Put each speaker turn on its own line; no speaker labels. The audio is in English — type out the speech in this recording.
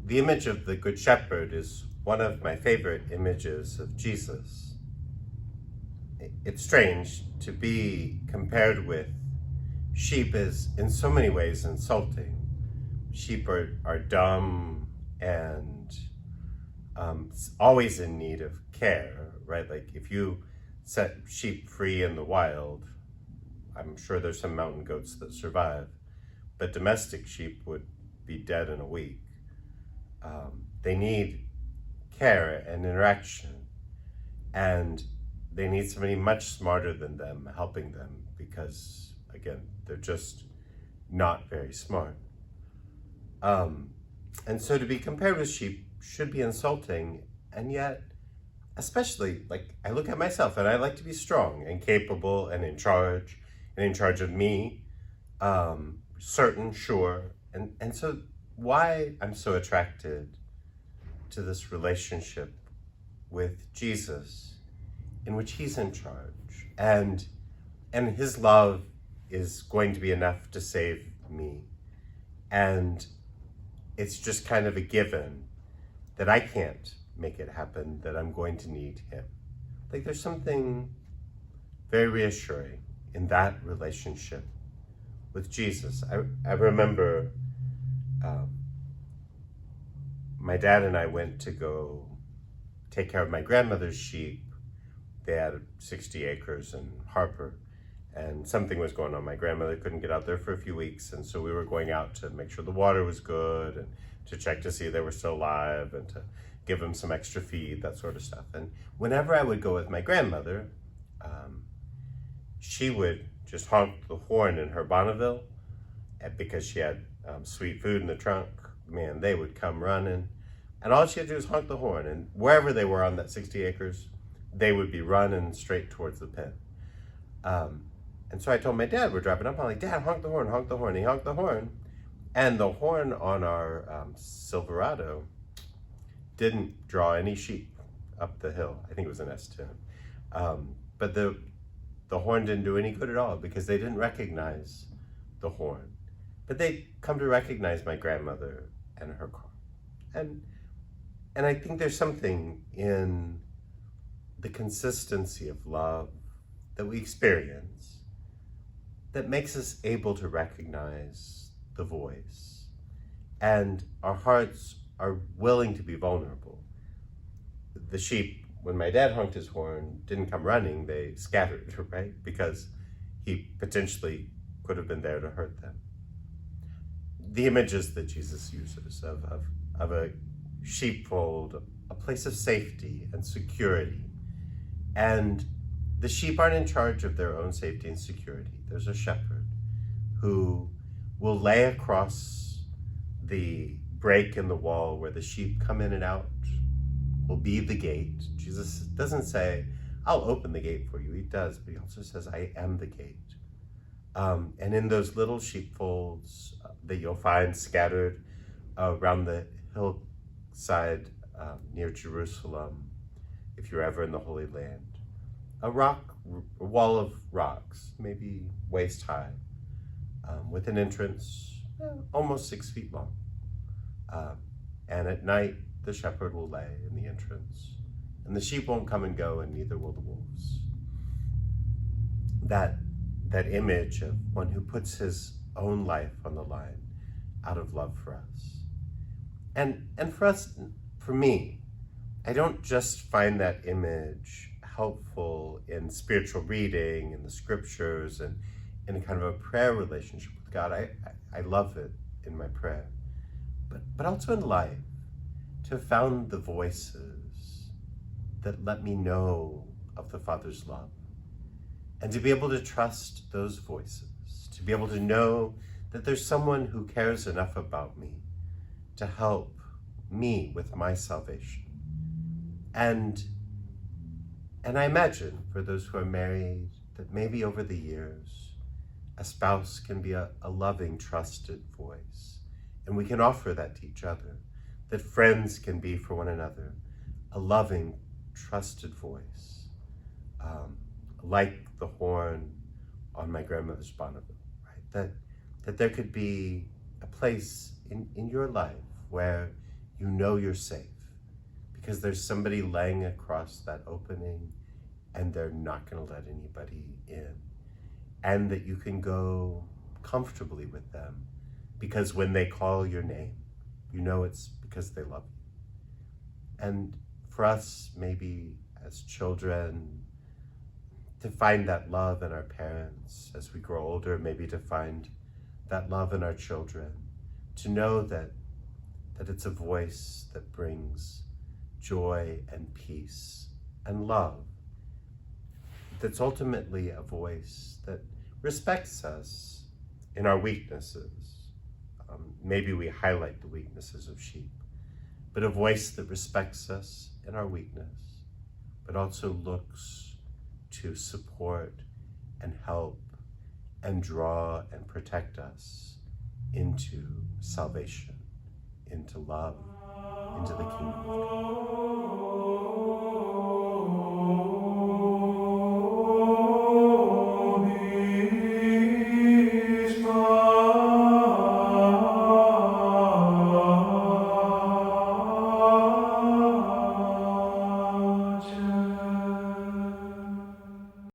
the image of the Good Shepherd is one of my favorite images of Jesus. It's strange to be compared with sheep is in so many ways insulting. Sheep are dumb and always in need of care, right? Like if you set sheep free in the wild, I'm sure there's some mountain goats that survive, but domestic sheep would be dead in a week. They need care and interaction, and they need somebody much smarter than them helping them because, again, they're just not very smart. And so to be compared with sheep should be insulting, and yet, especially, like, I look at myself and I like to be strong and capable and in charge of me, certain, sure. And so why I'm so attracted to this relationship with Jesus in which he's in charge and his love is going to be enough to save me. And it's just kind of a given that I can't make it happen, that I'm going to need him. Like there's something very reassuring in that relationship with Jesus. I remember my dad and I went to go take care of my grandmother's sheep. They had 60 acres in Harper, and something was going on. My grandmother couldn't get out there for a few weeks, and so we were going out to make sure the water was good and to check to see if they were still alive and to give them some extra feed, that sort of stuff. And whenever I would go with my grandmother, she would just honk the horn in her Bonneville, and because she had sweet food in the trunk. Man, they would come running, and all she had to do was honk the horn, and wherever they were on that 60 acres, they would be running straight towards the pen. And so I told my dad, we're driving up, I'm like, Dad, honk the horn, honk the horn. He honked the horn, and the horn on our Silverado didn't draw any sheep up the hill. I think it was an S10. But the horn didn't do any good at all because they didn't recognize the horn. But they come to recognize my grandmother and her car. And I think there's something in the consistency of love that we experience that makes us able to recognize the voice. And our hearts are willing to be vulnerable. The sheep, when my dad honked his horn, didn't come running, they scattered, right? Because he potentially could have been there to hurt them. The images that Jesus uses of a sheepfold, a place of safety and security. And the sheep aren't in charge of their own safety and security. There's a shepherd who will lay across the break in the wall where the sheep come in and out, will be the gate. Jesus doesn't say, I'll open the gate for you. He does, but he also says, I am the gate. And in those little sheepfolds that you'll find scattered around the hillside near Jerusalem, if you're ever in the Holy Land, a wall of rocks, maybe waist high, with an entrance almost 6 feet long. And at night, the shepherd will lay in the entrance, and the sheep won't come and go, and neither will the wolves. That image of one who puts his own life on the line out of love for us. And for us, for me, I don't just find that image helpful in spiritual reading, in the scriptures, and in a kind of a prayer relationship with God. I love it in my prayer. But also in life, to have found the voices that let me know of the Father's love. And to be able to trust those voices, to be able to know that there's someone who cares enough about me to help me with my salvation. And I imagine for those who are married that maybe over the years, a spouse can be a loving, trusted voice. And we can offer that to each other, that friends can be for one another, a loving, trusted voice, like the horn on my grandmother's Bonneville, right? That there could be a place in your life where you know you're safe because there's somebody laying across that opening and they're not going to let anybody in. And that you can go comfortably with them because when they call your name, you know it's because they love you. And for us, maybe as children, to find that love in our parents as we grow older, maybe to find that love in our children, to know that it's a voice that brings joy and peace and love, that's ultimately a voice that respects us in our weaknesses. Maybe we highlight the weaknesses of sheep, but a voice that respects us in our weakness, but also looks to support and help and draw and protect us into salvation, into love, into the kingdom of God.